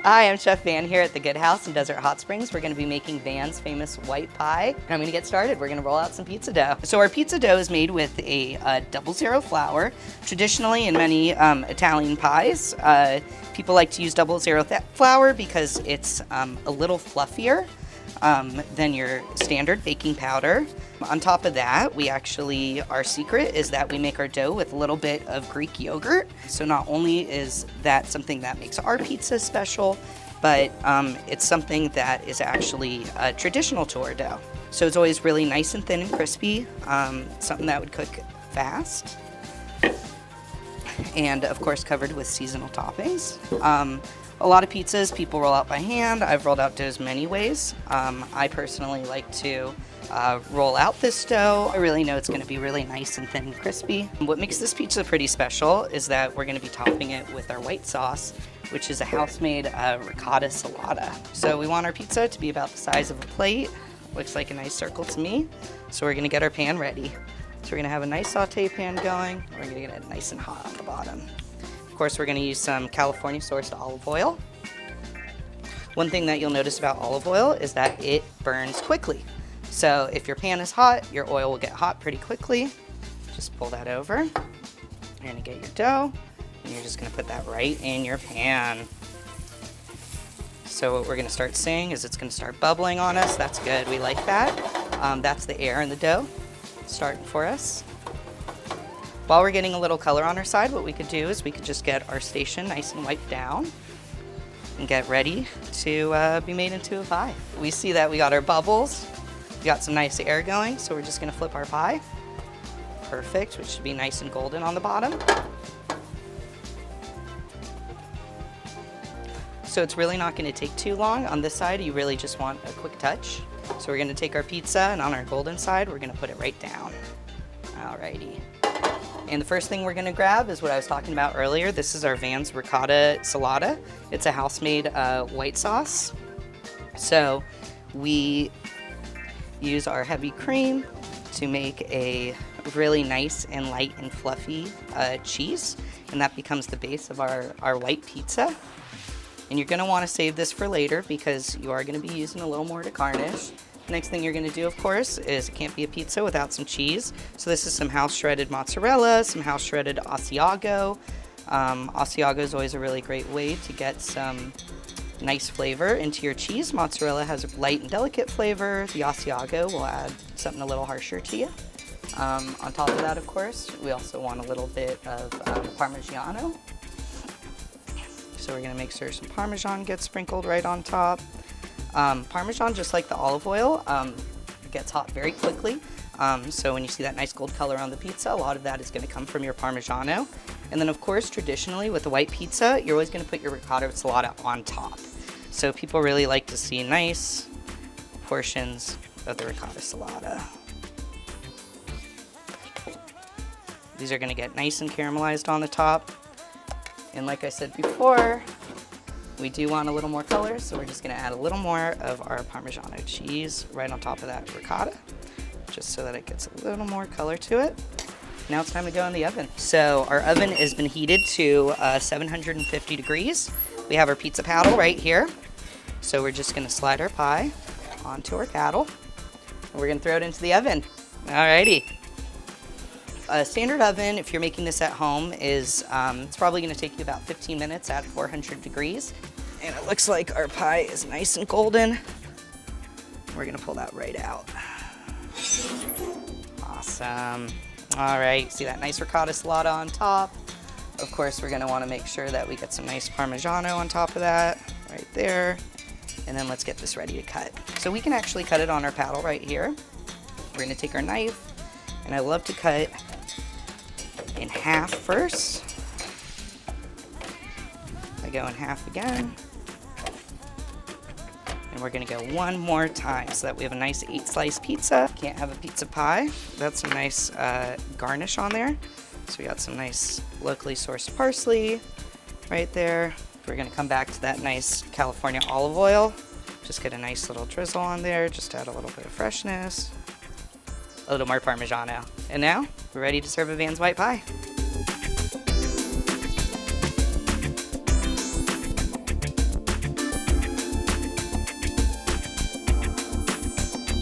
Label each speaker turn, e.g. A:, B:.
A: Hi, I'm Chef Van here at the Good House in Desert Hot Springs. We're going to be making Van's famous white pie. I'm going to get started. We're going to roll out some pizza dough. So our pizza dough is made with a 00 flour. Traditionally, in many Italian pies, people like to use 00 flour because it's a little fluffier than your standard baking powder. On top of that, our secret is that we make our dough with a little bit of Greek yogurt. So not only is that something that makes our pizza special, but it's something that is actually traditional to our dough. So it's always really nice and thin and crispy, something that would cook fast. And of course covered with seasonal toppings. A lot of pizzas people roll out by hand. I've rolled out doughs many ways. I personally like to roll out this dough. I really know it's going to be really nice and thin and crispy. What makes this pizza pretty special is that we're going to be topping it with our white sauce, which is a house-made ricotta salata. So we want our pizza to be about the size of a plate. Looks like a nice circle to me. So we're going to get our pan ready. So we're going to have a nice saute pan going. We're going to get it nice and hot on the bottom. Of course, we're going to use some California sourced olive oil. One thing that you'll notice about olive oil is that it burns quickly. So if your pan is hot, your oil will get hot pretty quickly. Just pull that over. You're going to get your dough, and you're just going to put that right in your pan. So what we're going to start seeing is it's going to start bubbling on us. That's good. We like that. That's the air in the dough starting for us. While we're getting a little color on our side, what we could do is we could just get our station nice and wiped down and get ready to be made into a pie. We see that we got our bubbles. We got some nice air going, so we're just going to flip our pie. Perfect, which should be nice and golden on the bottom. So it's really not going to take too long. On this side, you really just want a quick touch. So we're going to take our pizza, and on our golden side, we're going to put it right down. Alrighty. And the first thing we're going to grab is what I was talking about earlier. This is our Van's ricotta salata. It's a house-made white sauce. So we use our heavy cream to make a really nice and light and fluffy cheese, and that becomes the base of our white pizza. And you're going to want to save this for later because you are going to be using a little more to garnish. The next thing you're going to do, of course, is it can't be a pizza without some cheese. So this is some house shredded mozzarella, some house shredded Asiago. Asiago is always a really great way to get some nice flavor into your cheese. Mozzarella has a light and delicate flavor. The Asiago will add something a little harsher to you. On top of that, of course, we also want a little bit of parmigiano. So we're going to make sure some Parmesan gets sprinkled right on top. Parmesan, just like the olive oil, gets hot very quickly. So when you see that nice gold color on the pizza, a lot of that is going to come from your Parmigiano. And then, of course, traditionally with the white pizza, you're always going to put your ricotta salata on top. So people really like to see nice portions of the ricotta salata. These are going to get nice and caramelized on the top. And like I said before, we do want a little more color, so we're just going to add a little more of our Parmigiano cheese right on top of that ricotta, just so that it gets a little more color to it. Now it's time to go in the oven. So our oven has been heated to 750 degrees. We have our pizza paddle right here. So we're just going to slide our pie onto our paddle, and we're going to throw it into the oven. Alrighty. A standard oven, if you're making this at home, is it's probably going to take you about 15 minutes at 400 degrees. And it looks like our pie is nice and golden. We're going to pull that right out. Awesome. All right, see that nice ricotta salata on top. Of course, we're going to want to make sure that we get some nice Parmigiano on top of that, right there. And then let's get this ready to cut. So we can actually cut it on our paddle right here. We're going to take our knife, and I love to cut in half first. I go in half again. And we're gonna go one more time so that we have a nice 8-slice pizza. Can't have a pizza pie. That's some nice garnish on there. So we got some nice locally sourced parsley right there. We're gonna come back to that nice California olive oil. Just get a nice little drizzle on there, just to add a little bit of freshness. A little more Parmigiano. And now, we're ready to serve a Van's white pie.